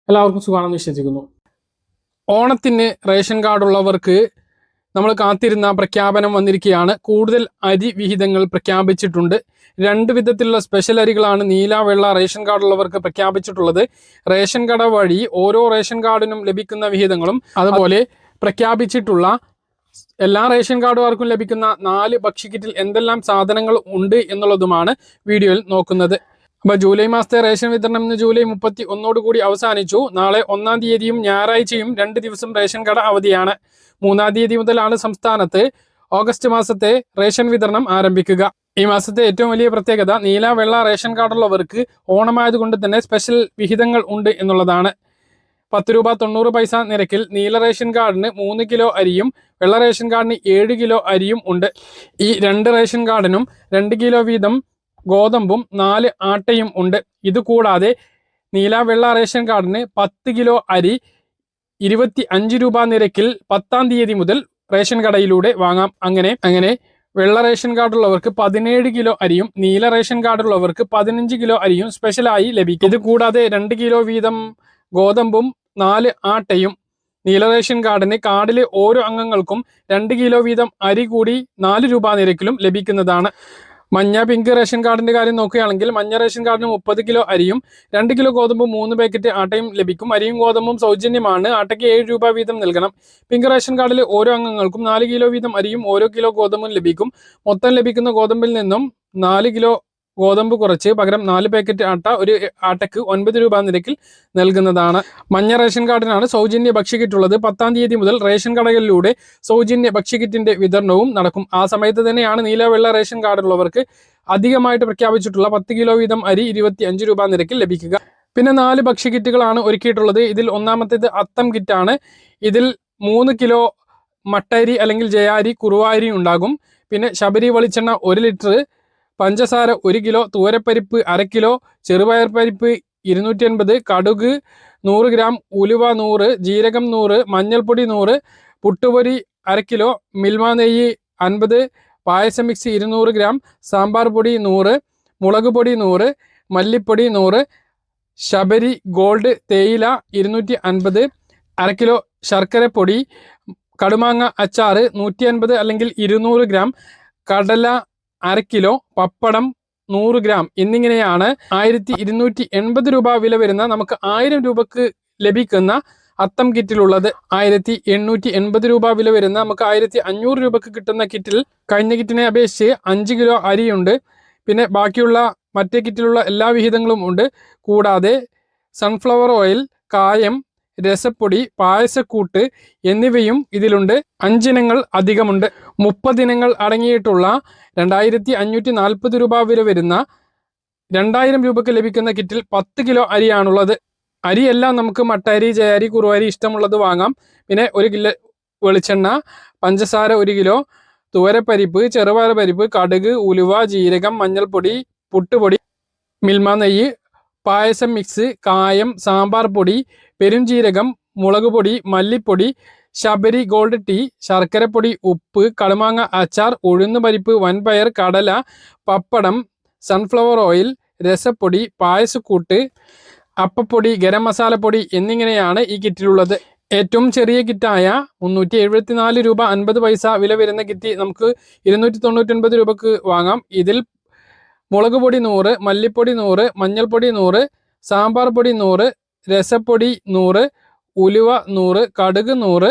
എല്ലാവർക്കും സുഖമാണെന്ന് വിശ്വസിക്കുന്നു. ഓണത്തിന് റേഷൻ കാർഡുള്ളവർക്ക് നമ്മൾ കാത്തിരുന്ന പ്രഖ്യാപനം വന്നിരിക്കുകയാണ്. കൂടുതൽ അരി വിഹിതങ്ങൾ പ്രഖ്യാപിച്ചിട്ടുണ്ട്. രണ്ട് വിധത്തിലുള്ള സ്പെഷ്യൽ അരികളാണ് നീല വെള്ള റേഷൻ കാർഡുള്ളവർക്ക് പ്രഖ്യാപിച്ചിട്ടുള്ളത്. റേഷൻ കട വഴി ഓരോ റേഷൻ കാർഡിനും ലഭിക്കുന്ന വിഹിതങ്ങളും അതുപോലെ പ്രഖ്യാപിച്ചിട്ടുള്ള എല്ലാ റേഷൻ കാർഡുകാർക്കും ലഭിക്കുന്ന 4 ഭക്ഷ്യക്കിറ്റിൽ എന്തെല്ലാം സാധനങ്ങൾ ഉണ്ട് എന്നുള്ളതുമാണ് വീഡിയോയിൽ നോക്കുന്നത്. അപ്പോൾ ജൂലൈ മാസത്തെ റേഷൻ വിതരണം ഇന്ന് ജൂലൈ 31 കൂടി അവസാനിച്ചു. നാളെ 1-ാം തീയതിയും ഞായറാഴ്ചയും 2 ദിവസം റേഷൻ കട അവധിയാണ്. 3-ാം തീയതി മുതലാണ് സംസ്ഥാനത്ത് ഓഗസ്റ്റ് മാസത്തെ റേഷൻ വിതരണം ആരംഭിക്കുക. ഈ മാസത്തെ ഏറ്റവും വലിയ പ്രത്യേകത നീല വെള്ള റേഷൻ കാർഡുള്ളവർക്ക് ഓണമായതുകൊണ്ട് തന്നെ സ്പെഷ്യൽ വിഹിതങ്ങൾ ഉണ്ട് എന്നുള്ളതാണ്. 10 രൂപ 90 പൈസ നിരക്കിൽ നീല റേഷൻ കാർഡിന് 3 കിലോ അരിയും വെള്ള റേഷൻ കാർഡിന് 7 കിലോ അരിയും ഉണ്ട്. ഈ 2 റേഷൻ കാർഡിനും 2 കിലോ വീതം ഗോതമ്പും 4 ആട്ടയും ഉണ്ട്. ഇതുകൂടാതെ നീല വെള്ള റേഷൻ കാർഡിന് 10 കിലോ അരി 25 രൂപ നിരക്കിൽ 10-ാം തീയതി മുതൽ റേഷൻ കടയിലൂടെ വാങ്ങാം. അങ്ങനെ വെള്ള റേഷൻ കാർഡുള്ളവർക്ക് 17 കിലോ അരിയും നീല റേഷൻ കാർഡുള്ളവർക്ക് 15 കിലോ അരിയും സ്പെഷ്യലായി ലഭിക്കും. ഇത് കൂടാതെ 2 കിലോ വീതം ഗോതമ്പും 4 ആട്ടയും നീല റേഷൻ കാർഡിന് കാർഡിലെ ഓരോ അംഗങ്ങൾക്കും 2 കിലോ വീതം അരി കൂടി 4 രൂപ നിരക്കിലും ലഭിക്കുന്നതാണ്. മഞ്ഞ പിങ്ക് റേഷൻ കാർഡിന്റെ കാര്യം നോക്കുകയാണെങ്കിൽ മഞ്ഞ റേഷൻ കാർഡിന് 30 കിലോ അരിയും 2 കിലോ ഗോതമ്പും 3 പാക്കറ്റ് ആട്ടയും ലഭിക്കും. അരിയും ഗോതമ്പും സൗജന്യമാണ്. ആട്ടയ്ക്ക് 7 രൂപ വീതം നൽകണം. പിങ്ക് റേഷൻ കാർഡിലെ ഓരോ അംഗങ്ങൾക്കും 4 കിലോ വീതം അരിയും ഓരോ കിലോ ഗോതമ്പും ലഭിക്കും. മൊത്തം ലഭിക്കുന്ന ഗോതമ്പിൽ നിന്നും 4 കിലോ ഗോതമ്പ് കുറച്ച് പകരം 4 പാക്കറ്റ് ആട്ട ഒരു ആട്ടയ്ക്ക് 9 രൂപ നിരക്കിൽ നൽകുന്നതാണ്. മഞ്ഞ റേഷൻ കാർഡിനാണ് സൗജന്യ ഭക്ഷ്യക്കിറ്റുള്ളത്. 10-ാം തീയതി മുതൽ റേഷൻ കടകളിലൂടെ സൗജന്യ ഭക്ഷ്യക്കിറ്റിന്റെ വിതരണവും നടക്കും. ആ സമയത്ത് തന്നെയാണ് നീല വെള്ള റേഷൻ കാർഡുള്ളവർക്ക് അധികമായിട്ട് പ്രഖ്യാപിച്ചിട്ടുള്ള 10 കിലോ വീതം അരി 25 രൂപ നിരക്കിൽ ലഭിക്കുക. പിന്നെ 4 ഭക്ഷ്യക്കിറ്റുകളാണ് ഒരുക്കിയിട്ടുള്ളത്. ഇതിൽ ഒന്നാമത്തേത് അത്തം കിറ്റാണ്. ഇതിൽ 3 കിലോ മട്ടരി അല്ലെങ്കിൽ ജയാരി കുറുവാരി ഉണ്ടാകും. പിന്നെ ശബരി വെളിച്ചെണ്ണ 1 ലിറ്റർ, പഞ്ചസാര 1 കിലോ, തൂരപ്പരിപ്പ് 1/2 കിലോ, ചെറുപയർ പരിപ്പ് 250, കടുക് 100 ഗ്രാം, ഉലുവ 100, ജീരകം 100, മഞ്ഞൾപ്പൊടി 100, പുട്ടുപൊരി 1/2 കിലോ, മിൽമ നെയ്യ് 50, പായസം മിക്സ് 200 ഗ്രാം, സാമ്പാർ പൊടി 100, മുളക് പൊടി 100, മല്ലിപ്പൊടി 100, ശബരി ഗോൾഡ് തേയില 250, 1/2 കിലോ ശർക്കരപ്പൊടി, കടുമാങ്ങ അച്ചാർ 150 അല്ലെങ്കിൽ 200 ഗ്രാം, കടല 1/2 കിലോ, പപ്പടം 100 ഗ്രാം എന്നിങ്ങനെയാണ് 1280 രൂപ വില വരുന്ന നമുക്ക് 1000 രൂപക്ക് ലഭിക്കുന്ന അത്തം കിറ്റിലുള്ളത്. 1880 രൂപ വില വരുന്ന നമുക്ക് 1500 രൂപക്ക് കിട്ടുന്ന കിറ്റിൽ കഴിഞ്ഞ കിറ്റിനെ അപേക്ഷിച്ച് 5 കിലോ അരിയുണ്ട്. പിന്നെ ബാക്കിയുള്ള മറ്റേ കിറ്റിലുള്ള എല്ലാ വിഹിതങ്ങളും ഉണ്ട്. കൂടാതെ സൺഫ്ലവർ ഓയിൽ, കായം, രസപ്പൊടി, പായസക്കൂട്ട് എന്നിവയും ഇതിലുണ്ട്. 5 ഇനങ്ങൾ അധികമുണ്ട്. 30 ഇനങ്ങൾ അടങ്ങിയിട്ടുള്ള 2540 രൂപ വില വരുന്ന 2000 രൂപക്ക് ലഭിക്കുന്ന കിറ്റിൽ 10 കിലോ അരിയാണുള്ളത്. അരിയെല്ലാം നമുക്ക് മട്ടരി, ജയരി, കുറുവരി ഇഷ്ടമുള്ളത് വാങ്ങാം. പിന്നെ 1 കിലോ വെളിച്ചെണ്ണ, പഞ്ചസാര 1 കിലോ, തുവരപ്പരിപ്പ്, ചെറുപയർ പരിപ്പ്, കടുക്, ഉലുവ, ജീരകം, മഞ്ഞൾപ്പൊടി, പുട്ടുപൊടി, മിൽമ നെയ്യ്, പായസം മിക്സ്, കായം, സാമ്പാർ പൊടി, പെരുംജീരകം, മുളക് പൊടി, മല്ലിപ്പൊടി, ശബരി ഗോൾഡ് ടീ, ശർക്കരപ്പൊടി, ഉപ്പ്, കടുമാങ്ങ അച്ചാർ, ഉഴുന്ന് പരിപ്പ്, വൻപയർ, കടല, പപ്പടം, സൺഫ്ലവർ ഓയിൽ, രസപ്പൊടി, പായസക്കൂട്ട്, അപ്പപ്പൊടി, ഗരം മസാലപ്പൊടി എന്നിങ്ങനെയാണ് ഈ കിറ്റിലുള്ളത്. ഏറ്റവും ചെറിയ കിറ്റായ 374 രൂപ 50 പൈസ വില വരുന്ന കിറ്റ് നമുക്ക് 299 രൂപക്ക് വാങ്ങാം. ഇതിൽ മുളക് പൊടി 100, മല്ലിപ്പൊടി 100, മഞ്ഞൾപ്പൊടി 100, സാമ്പാർ പൊടി 100, രസപ്പൊടി 100, ഉലുവ 100, കടുക് 100,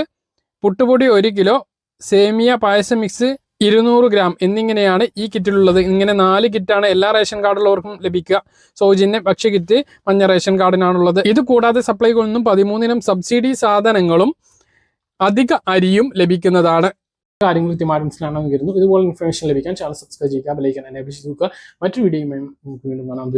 പുട്ടുപൊടി 1 കിലോ, സേമിയ പായസം മിക്സ് 200 ഗ്രാം എന്നിങ്ങനെയാണ് ഈ കിറ്റിലുള്ളത്. ഇങ്ങനെ 4 കിറ്റാണ് എല്ലാ റേഷൻ കാർഡുള്ളവർക്കും ലഭിക്കുക. സൗജന്യ ഭക്ഷ്യ കിറ്റ് മഞ്ഞ റേഷൻ കാർഡിനാണുള്ളത്. ഇത് കൂടാതെ സപ്ലൈകളിൽ നിന്നും 13 ഇനം സബ്സിഡി സാധനങ്ങളും അധിക അരിയും ലഭിക്കുന്നതാണ്. കാര്യങ്ങൾ കൃത്യമായി മനസ്സിലാണെന്ന് കരുതുന്നു. ഇതുപോലെ ഇൻഫർമേഷൻ ലഭിക്കാൻ ചാനൽ സബ്സ്ക്രൈബ് ചെയ്യുക, ബെൽ ഐക്കൺ എനേബിൾ ചെയ്ത് നോക്കുക. മറ്റൊരു വീഡിയോയുമായി നമുക്ക് വീണ്ടും കാണാം.